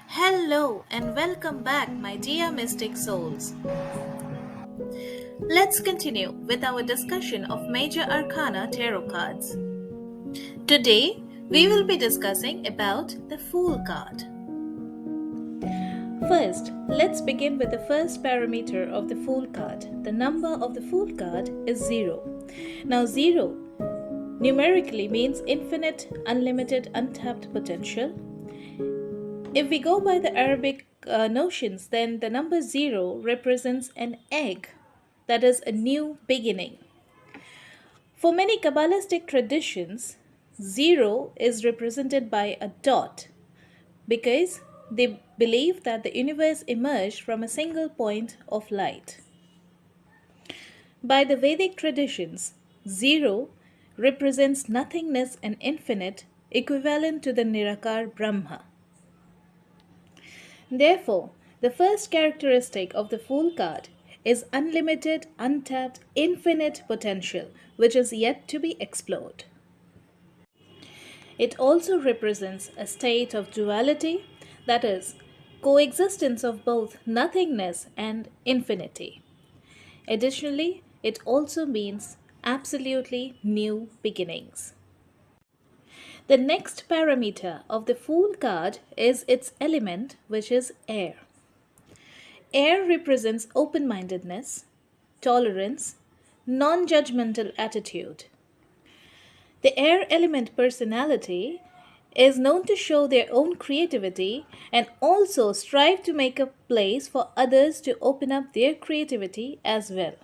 Hello and welcome back, my dear mystic souls. Let's continue with our discussion of Major Arcana tarot cards. Today, we will be discussing about the Fool card. First, let's begin with the first parameter of the Fool card. The number of the Fool card is 0. Now, 0 numerically means infinite, unlimited, untapped potential. If we go by the Arabic notions, then the number 0 represents an egg, that is, a new beginning. For many Kabbalistic traditions, 0 is represented by a dot because they believe that the universe emerged from a single point of light. By the Vedic traditions, 0 represents nothingness and infinite, equivalent to the Nirakar Brahma. Therefore, the first characteristic of the Fool card is unlimited, untapped, infinite potential, which is yet to be explored. It also represents a state of duality, that is, coexistence of both nothingness and infinity. Additionally, it also means absolutely new beginnings. The next parameter of the Fool card is its element, which is air. Air represents open mindedness, tolerance, non judgmental attitude. The air element personality is known to show their own creativity and also strive to make a place for others to open up their creativity as well.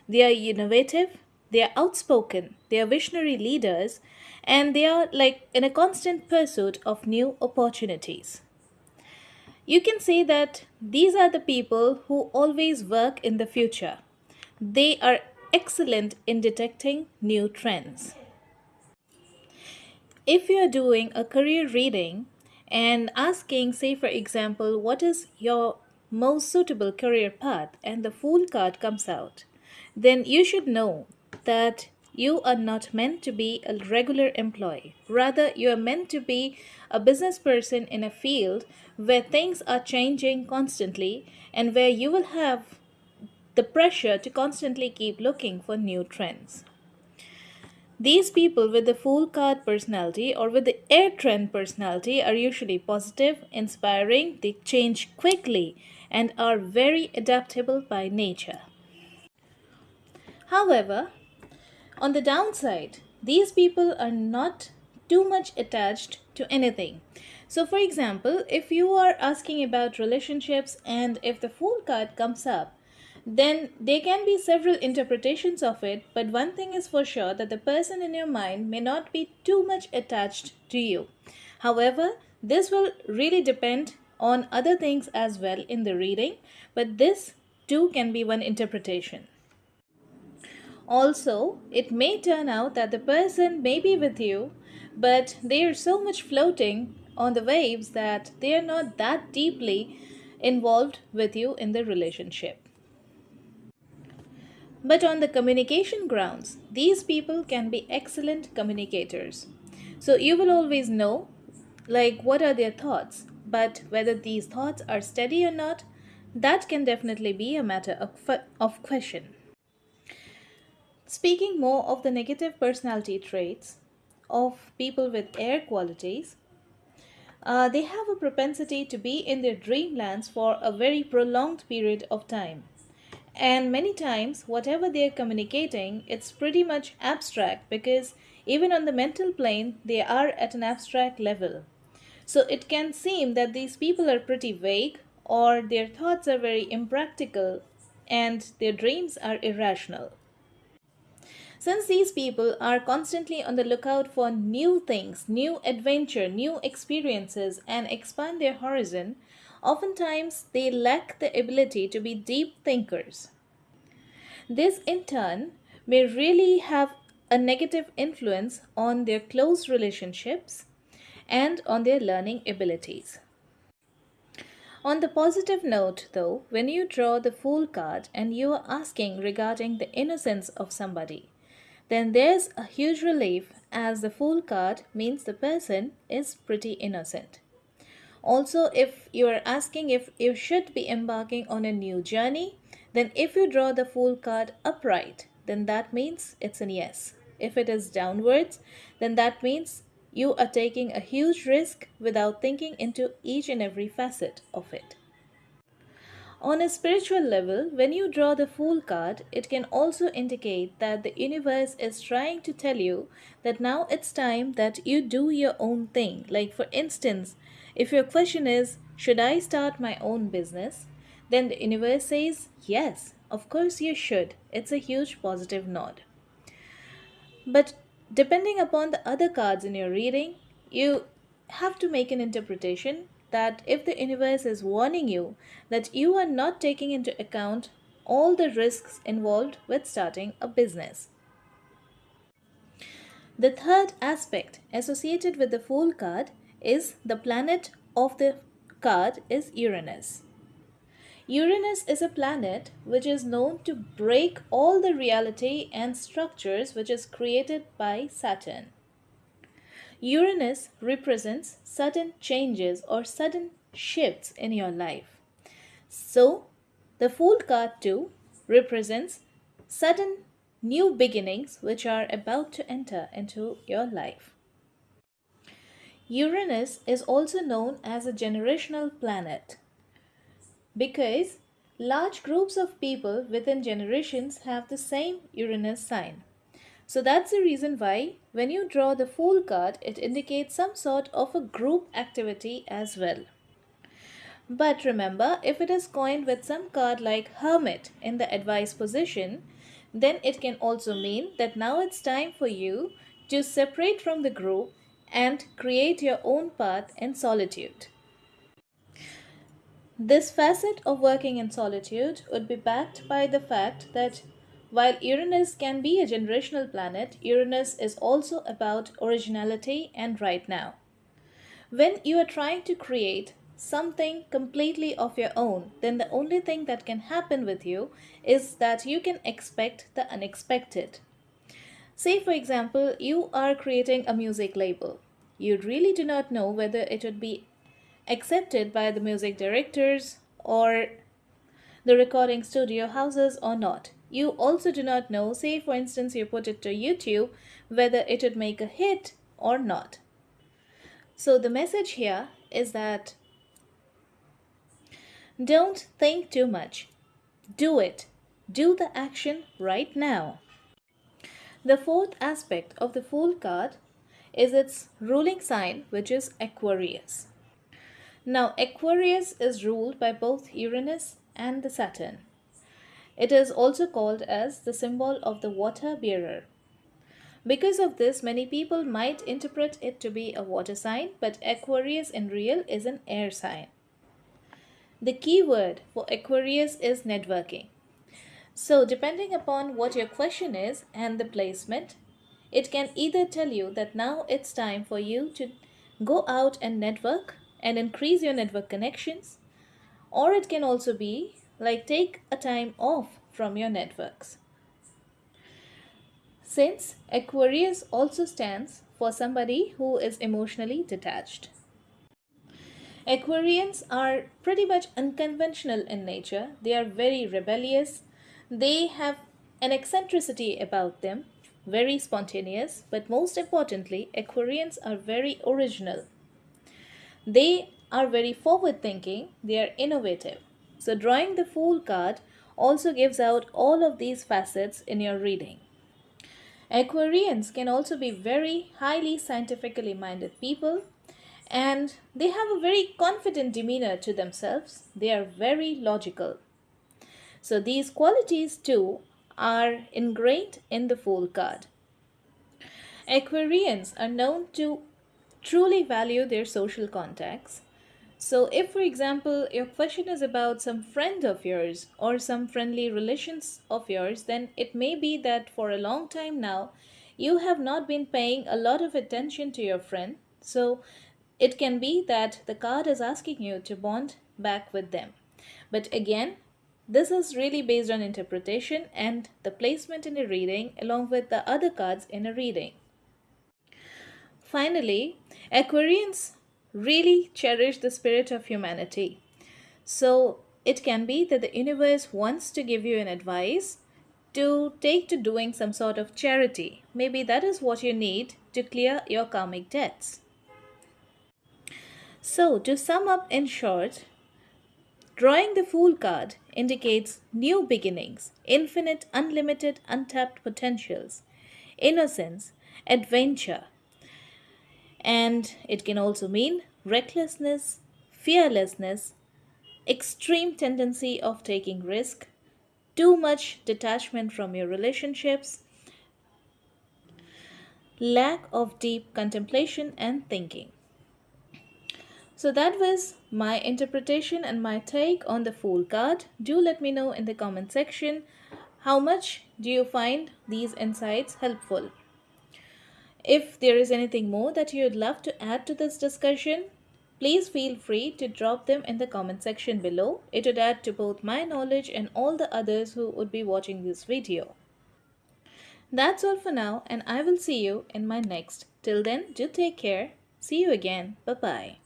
They are innovative, they are outspoken, they are visionary leaders, and they are like in a constant pursuit of new opportunities. You can say that these are the people who always work in the future. They are excellent in detecting new trends. If you are doing a career reading and asking, say, for example, what is your most suitable career path, and the Fool card comes out, then you should know that you are not meant to be a regular employee. Rather, you are meant to be a business person in a field where things are changing constantly and where you will have the pressure to constantly keep looking for new trends. These people with the Fool card personality or with the air trend personality are usually positive, inspiring, they change quickly, and are very adaptable by nature. However, on the downside, these people are not too much attached to anything. So, for example, if you are asking about relationships and if the Fool card comes up, then there can be several interpretations of it, but one thing is for sure that the person in your mind may not be too much attached to you. However, this will really depend on other things as well in the reading, but this too can be one interpretation. Also, it may turn out that the person may be with you, but they are so much floating on the waves that they are not that deeply involved with you in the relationship. But on the communication grounds, these people can be excellent communicators. So you will always know, like, what are their thoughts, but whether these thoughts are steady or not, that can definitely be a matter of question. Speaking more of the negative personality traits of people with air qualities, they have a propensity to be in their dreamlands for a very prolonged period of time. And many times, whatever they are communicating, it's pretty much abstract because even on the mental plane, they are at an abstract level. So it can seem that these people are pretty vague or their thoughts are very impractical and their dreams are irrational. Since these people are constantly on the lookout for new things, new adventure, new experiences, and expand their horizon, oftentimes they lack the ability to be deep thinkers. This, in turn, may really have a negative influence on their close relationships and on their learning abilities. On the positive note, though, when you draw the Fool card and you are asking regarding the innocence of somebody, then there's a huge relief as the Fool card means the person is pretty innocent. Also, if you are asking if you should be embarking on a new journey, then if you draw the Fool card upright, then that means it's an yes. If it is downwards, then that means you are taking a huge risk without thinking into each and every facet of it. On a spiritual level, when you draw the Fool card, it can also indicate that the universe is trying to tell you that now it's time that you do your own thing. Like, for instance, if your question is, should I start my own business? Then the universe says, yes, of course you should. It's a huge positive nod. But depending upon the other cards in your reading, you have to make an interpretation that if the universe is warning you that you are not taking into account all the risks involved with starting a business. The third aspect associated with the Fool card is the planet of the card is Uranus. Uranus is a planet which is known to break all the reality and structures which is created by Saturn. Uranus represents sudden changes or sudden shifts in your life. So, the Fool card too represents sudden new beginnings which are about to enter into your life. Uranus is also known as a generational planet because large groups of people within generations have the same Uranus sign. So that's the reason why when you draw the Fool card, it indicates some sort of a group activity as well. But remember, if it is coined with some card like Hermit in the advice position, then it can also mean that now it's time for you to separate from the group and create your own path in solitude. This facet of working in solitude would be backed by the fact that while Uranus can be a generational planet, Uranus is also about originality and right now. When you are trying to create something completely of your own, then the only thing that can happen with you is that you can expect the unexpected. Say, for example, you are creating a music label. You really do not know whether it would be accepted by the music directors or the recording studio houses or not. You also do not know, say for instance, you put it to YouTube, whether it would make a hit or not. So the message here is that don't think too much. Do it. Do the action right now. The fourth aspect of the Fool card is its ruling sign, which is Aquarius. Now, Aquarius is ruled by both Uranus and the Saturn. It is also called as the symbol of the water bearer. Because of this, many people might interpret it to be a water sign, but Aquarius in real is an air sign. The key word for Aquarius is networking. So, depending upon what your question is and the placement, it can either tell you that now it's time for you to go out and network and increase your network connections, or it can also be like take a time off from your networks. Since Aquarius also stands for somebody who is emotionally detached. Aquarians are pretty much unconventional in nature. They are very rebellious. They have an eccentricity about them, very spontaneous, but most importantly, Aquarians are very original. They are very forward thinking, they are innovative. So, drawing the Fool card also gives out all of these facets in your reading. Aquarians can also be very highly scientifically minded people and they have a very confident demeanor to themselves. They are very logical. So these qualities too are ingrained in the Fool card. Aquarians are known to truly value their social contacts. So, if for example your question is about some friend of yours or some friendly relations of yours, then it may be that for a long time now you have not been paying a lot of attention to your friend. So, it can be that the card is asking you to bond back with them. But again, this is really based on interpretation and the placement in a reading along with the other cards in a reading. Finally, Aquarians really cherish the spirit of humanity. So it can be that the universe wants to give you an advice to take to doing some sort of charity. Maybe that is what you need to clear your karmic debts. So, to sum up in short, drawing the Fool card indicates new beginnings, infinite, unlimited, untapped potentials, innocence, adventure, and it can also mean recklessness, fearlessness, extreme tendency of taking risk, too much detachment from your relationships, lack of deep contemplation and thinking. So that was my interpretation and my take on the Fool card. Do let me know in the comment section how much do you find these insights helpful. If there is anything more that you would love to add to this discussion, please feel free to drop them in the comment section below. It would add to both my knowledge and all the others who would be watching this video. That's all for now, and I will see you in my next. Till then, do take care. See you again. Bye bye.